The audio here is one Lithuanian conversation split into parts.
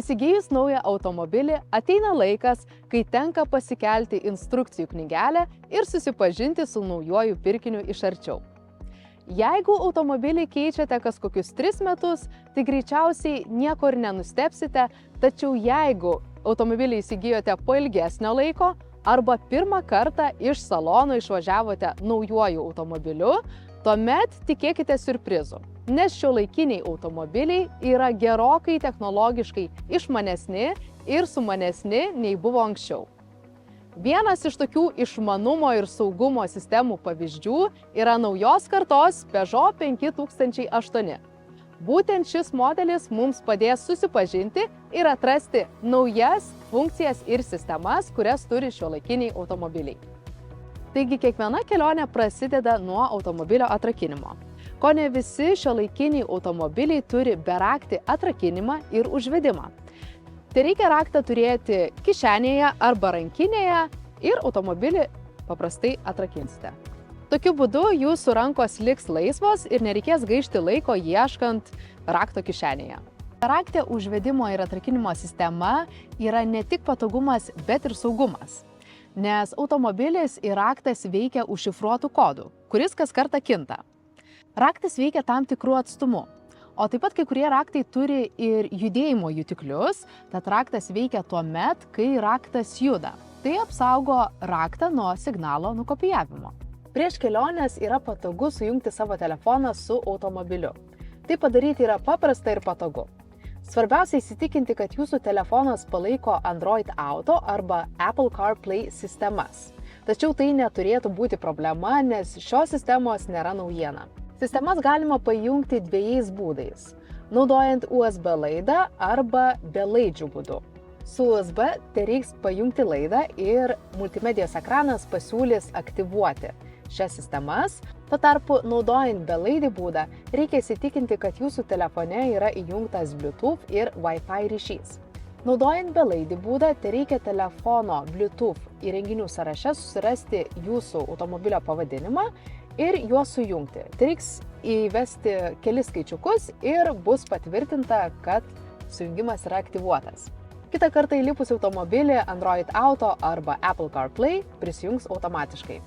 Įsigijus naują automobilį, ateina laikas, kai tenka pasikelti instrukcijų knygelę ir susipažinti su naujuoju pirkiniu iš arčiau. Jeigu automobilį keičiate kas kokius 3 metus, tai greičiausiai nieko ir nenustebsite, tačiau jeigu automobilį įsigijote po ilgesnio laiko arba pirmą kartą iš salono išvažiavote naujuoju automobiliu, tuomet tikėkite siurprizų, nes šiuolaikiniai automobiliai yra gerokai technologiškai išmanesni ir sumanesni nei buvo anksčiau. Vienas iš tokių išmanumo ir saugumo sistemų pavyzdžių yra naujos kartos Peugeot 5008. Būtent šis modelis mums padės susipažinti ir atrasti naujas funkcijas ir sistemas, kurias turi šiuolaikiniai automobiliai. Taigi kiekviena kelionė prasideda nuo automobilio atrakinimo. Kone visi šiuolaikiniai automobiliai turi beraktį atrakinimą ir užvedimą. Tai reikia raktą turėti kišenėje arba rankinėje ir automobilį paprastai atrakinsite. Tokiu būdu jūsų rankos liks laisvos ir nereikės gaišti laiko ieškant rakto kišenėje. Beraktė užvedimo ir atrakinimo sistema yra ne tik patogumas, bet ir saugumas. Nes automobilis ir raktas veikia užšifruotų kodų, kuris kas kartą kinta. Raktas veikia tam tikrų atstumu, o taip pat kai kurie raktai turi ir judėjimo jutiklius, tad raktas veikia tuo met, kai raktas juda. Tai apsaugo raktą nuo signalo nukopijavimo. Prieš keliones yra patogu sujungti savo telefoną su automobiliu. Tai padaryti yra paprasta ir patogu. Svarbiausia įsitikinti, kad jūsų telefonas palaiko Android Auto arba Apple CarPlay sistemas. Tačiau tai neturėtų būti problema, nes šios sistemos nėra naujiena. Sistemas galima pajungti dviejais būdais – naudojant USB laidą arba belaidžių būdu. Su USB tai reiks pajungti laidą ir multimedijos ekranas pasiūlys aktyvuoti šias sistemas. Tuo tarpu, naudojant belaidį būdą, reikia įsitikinti, kad jūsų telefone yra įjungtas Bluetooth ir Wi-Fi ryšys. Naudojant belaidį būdą, tai reikia telefono Bluetooth įrenginių sąraše susirasti jūsų automobilio pavadinimą ir juos sujungti. Tai reiks įvesti kelis skaičiukus ir bus patvirtinta, kad sujungimas yra aktyvuotas. Kitą kartą įlipus automobilį Android Auto arba Apple CarPlay prisijungs automatiškai.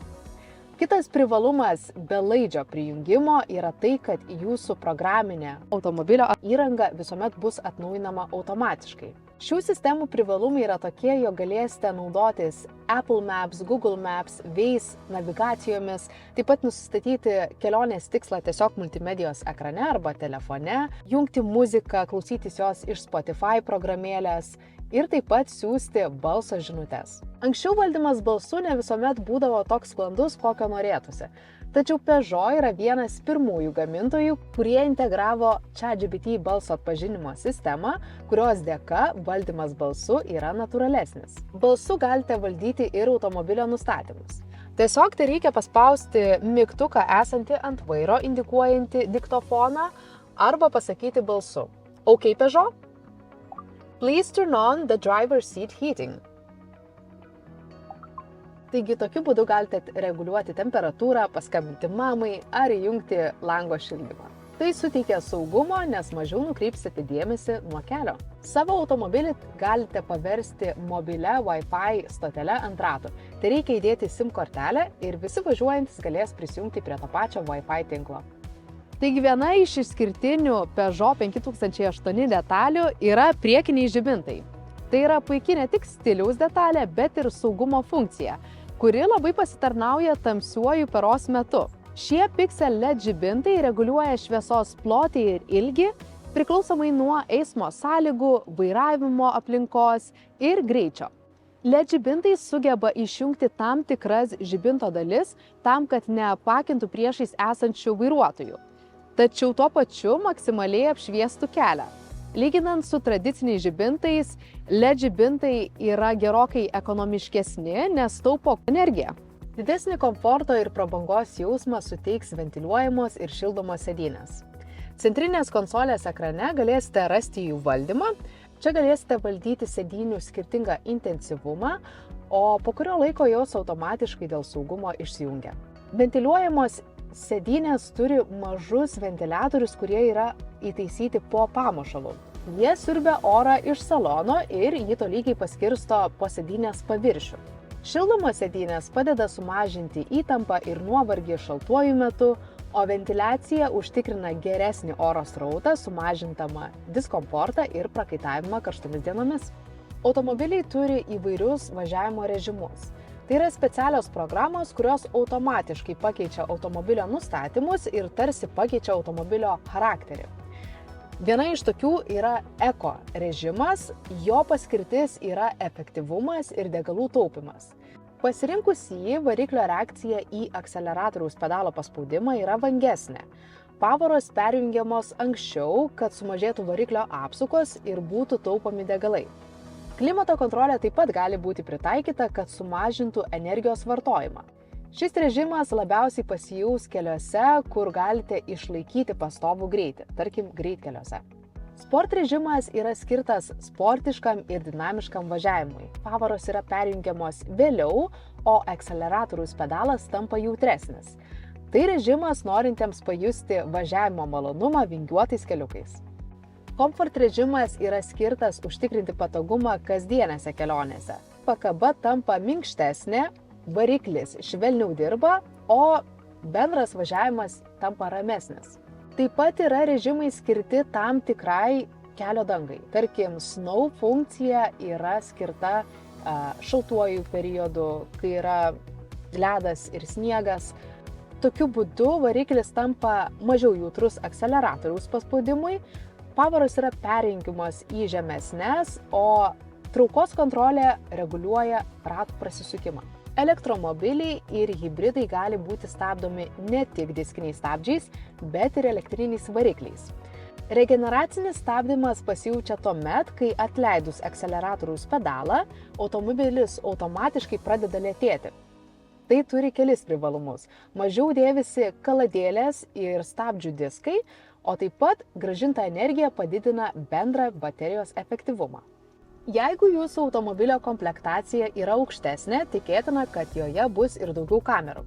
Kitas privalumas belaidžio prijungimo yra tai, kad jūsų programinė automobilio įranga visuomet bus atnaujinama automatiškai. Šių sistemų privalumai yra tokie, jog galėsite naudotis Apple Maps, Google Maps, Waze navigacijomis, taip pat nusistatyti kelionės tikslą tiesiog multimedijos ekrane arba telefone, jungti muziką, klausytis jos iš Spotify programėlės ir taip pat siųsti balso žinutes. Anksčiau valdymas balsu ne visuomet būdavo toks sklandus, kokio norėtųsi. Tačiau Peugeot yra vienas pirmųjų gamintojų, kurie integravo ChatGPT balso atpažinimo sistemą, kurios dėka valdymas balsu yra natūralesnis. Balsu galite valdyti ir automobilio nustatymus. Tiesiog tai reikia paspausti mygtuką esantį ant vairo, indikuojantį diktofoną, arba pasakyti balsu: OK, Peugeot, please turn on the driver's seat heating. Taigi tokiu būdu galite reguliuoti temperatūrą, paskambinti mamai ar įjungti lango šildymą. Tai suteikia saugumo, nes mažiau nukreipsite dėmesį nuo kelio. Savo automobilį galite paversti mobilia Wi-Fi stotele ant ratų. Tai reikia įdėti SIM kortelę ir visi važiuojantys galės prisijungti prie to pačio Wi-Fi tinklo. Taigi viena iš išskirtinių Peugeot 5008 detalių yra priekiniai žibintai. Tai yra puikiai ne tik stiliaus detalė, bet ir saugumo funkcija, kuri labai pasitarnauja tamsiuoju paros metu. Šie Pixel LED žibintai reguliuoja šviesos plotį ir ilgį, priklausomai nuo eismo sąlygų, vairavimo aplinkos ir greičio. LED žibintai sugeba išjungti tam tikras žibinto dalis tam, kad neapakintų priešais esančių vairuotojų, tačiau tuo pačiu maksimaliai apšviestų kelią. Lyginant su tradiciniais žibintais, LED žibintai yra gerokai ekonomiškesni, nes taupo energiją. Didesnį komforto ir prabangos jausmą suteiks ventiliuojamos ir šildomos sėdynės. Centrinės konsolės ekrane galėsite rasti jų valdymą. Čia galėsite valdyti sėdynių skirtingą intensyvumą, o po kurio laiko jos automatiškai dėl saugumo išsijungia. Ventiliuojamos sėdynės turi mažus ventiliatorius, kurie yra įtaisyti po pamušalu. Jie siurbia orą iš salono ir jį tolygiai paskirsto po sėdynės paviršių. Šildomos sėdynės padeda sumažinti įtampą ir nuovargį šaltuoju metu, o ventiliacija užtikrina geresnį oro srautą, sumažintama diskomfortą ir prakaitavimą karštomis dienomis. Automobiliai turi įvairius važiavimo režimus. Tai yra specialios programos, kurios automatiškai pakeičia automobilio nustatymus ir tarsi pakeičia automobilio charakterį. Viena iš tokių yra eko režimas, jo paskirtis yra efektyvumas ir degalų taupimas. Pasirinkus jį, variklio reakcija į akseleratoriaus pedalo paspaudimą yra vangesnė. Pavaros perjungiamos anksčiau, kad sumažėtų variklio apsukos ir būtų taupomi degalai. Klimato kontrolė taip pat gali būti pritaikyta, kad sumažintų energijos vartojimą. Šis režimas labiausiai pasijaus keliuose, kur galite išlaikyti pastovų greitį, tarkim greitkeliuose. Sport režimas yra skirtas sportiškam ir dinamiškam važiavimui. Pavaros yra perjungiamos vėliau, o akseleratoriaus pedalas tampa jautresnis. Tai režimas norintiems pajusti važiavimo malonumą vingiuotais keliukais. Komfort režimas yra skirtas užtikrinti patogumą kasdienėse kelionėse. Pakaba tampa minkštesnė, variklis švelniau dirba, o bendras važiavimas tampa ramesnis. Taip pat yra režimai skirti tam tikrai kelio dangai. Tarkim, snow funkcija yra skirta šaltuoju periodu, kai yra ledas ir sniegas. Tokiu būdu variklis tampa mažiau jautrus akseleratoriaus paspaudimui, pavaros yra perjungiamos į žemesnes, o traukos kontrolė reguliuoja ratų prasisukimą. Elektromobiliai ir hibridai gali būti stabdomi ne tik diskiniais stabdžiais, bet ir elektriniais varikliais. Regeneracinis stabdymas pasijaučia tuomet, kai atleidus akseleratoriaus pedalą, automobilis automatiškai pradeda lėtėti. Tai turi kelis privalumus. Mažiau dėvisi kaladėlės ir stabdžių diskai, o taip pat grąžinta energija padidina bendrą baterijos efektyvumą. Jeigu jūsų automobilio komplektacija yra aukštesnė, tikėtina, kad joje bus ir daugiau kamerų,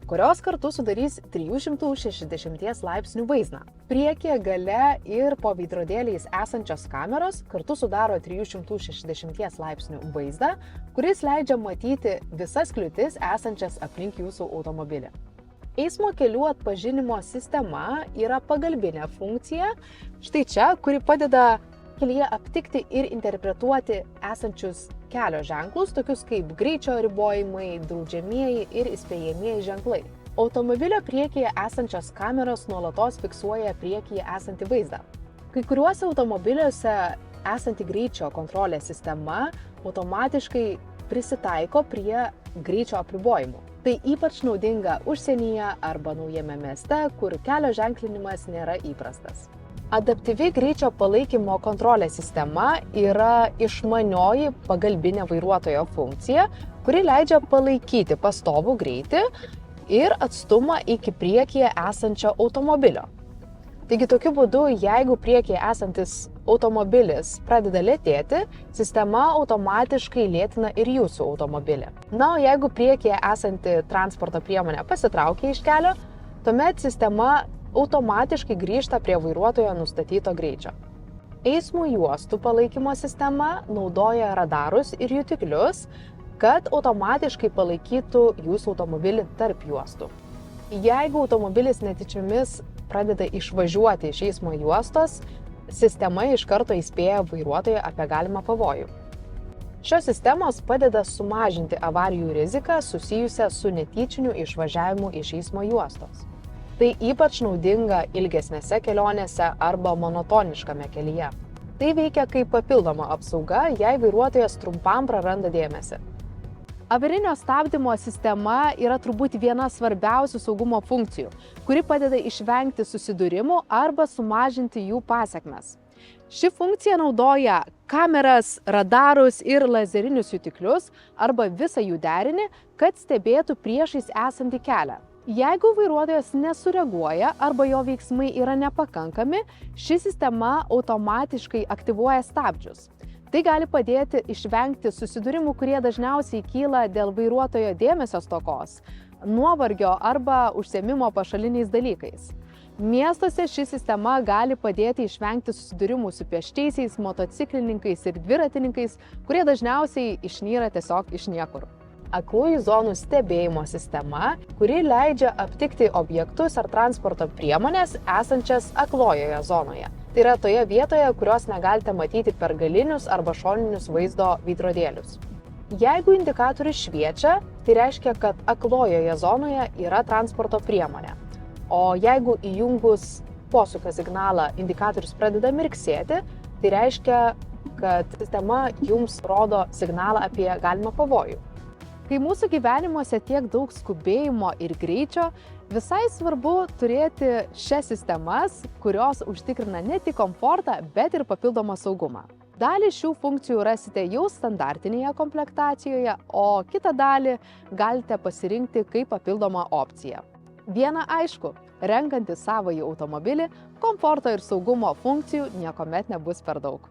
kurios kartu sudarys 360 laipsnių vaizdą. Priekyje, gale ir po veidrodėliais esančios kameros kartu sudaro 360 laipsnių vaizdą, kuris leidžia matyti visas kliūtis esančias aplink jūsų automobilį. Eismo kelių atpažinimo sistema yra pagalbinė funkcija, štai čia, kuri padeda kelyje aptikti ir interpretuoti esančius kelio ženklus, tokius kaip greičio ribojimai, draudžiamieji ir įspėjamieji ženklai. Automobilio priekyje esančios kameros nuolatos fiksuoja priekyje esantį vaizdą. Kai kuriuose automobiliuose esanti greičio kontrolės sistema automatiškai prisitaiko prie greičio apribojimų. Tai ypač naudinga užsienyje arba naujame mieste, kur kelio ženklinimas nėra įprastas. Adaptyvi greičio palaikymo kontrolės sistema yra išmanioji pagalbinė vairuotojo funkcija, kuri leidžia palaikyti pastovų greitį ir atstumą iki priekyje esančio automobilio. Taigi tokiu būdu, jeigu priekyje esantis automobilis pradeda lėtėti, sistema automatiškai lėtina ir jūsų automobilį. Na, o jeigu priekyje esanti transporto priemonė pasitraukia iš kelio, tuomet sistema automatiškai grįžta prie vairuotojo nustatyto greičio. Eismo juostų palaikymo sistema naudoja radarus ir jutiklius, kad automatiškai palaikytų jūsų automobilį tarp juostų. Jeigu automobilis netyčiomis pradeda išvažiuoti iš eismo juostos, sistema iš karto įspėja vairuotoją apie galimą pavojų. Šios sistemos padeda sumažinti avarijų riziką susijusią su netyčiniu išvažiavimu iš eismo juostos. Tai ypač naudinga ilgesnėse kelionėse arba monotoniškame kelyje. Tai veikia kaip papildoma apsauga, jei vairuotojas trumpam praranda dėmesį. Avarinio stabdymo sistema yra turbūt viena svarbiausių saugumo funkcijų, kuri padeda išvengti susidūrimų arba sumažinti jų pasekmes. Ši funkcija naudoja kameras, radarus ir lazerinius jutiklius arba visą jų derinį, kad stebėtų priešais esantį kelią. Jeigu vairuotojas nesureaguoja arba jo veiksmai yra nepakankami, ši sistema automatiškai aktyvuoja stabdžius. Tai gali padėti išvengti susidūrimų, kurie dažniausiai kyla dėl vairuotojo dėmesio stokos, nuovargio arba užsiėmimo pašaliniais dalykais. Miestuose ši sistema gali padėti išvengti susidūrimų su pėsčiaisiais, motociklininkais ir dviratininkais, kurie dažniausiai išnyra tiesiog iš niekur. Aklųjų zonų stebėjimo sistema, kuri leidžia aptikti objektus ar transporto priemonės esančias aklojoje zonoje. Tai yra toje vietoje, kurios negalite matyti per galinius arba šoninius vaizdo veidrodėlius. Jeigu indikatorius šviečia, tai reiškia, kad aklojoje zonoje yra transporto priemonė. O jeigu įjungus posūkio signalą indikatorius pradeda mirksėti, tai reiškia, kad sistema jums rodo signalą apie galimą pavojų. Kai mūsų gyvenimuose tiek daug skubėjimo ir greičio, visai svarbu turėti šias sistemas, kurios užtikrina ne tik komfortą, bet ir papildomą saugumą. Dalį šių funkcijų rasite jau standartinėje komplektacijoje, o kitą dalį galite pasirinkti kaip papildomą opciją. Viena aišku, renkantis savąjį automobilį, komforto ir saugumo funkcijų niekuomet nebus per daug.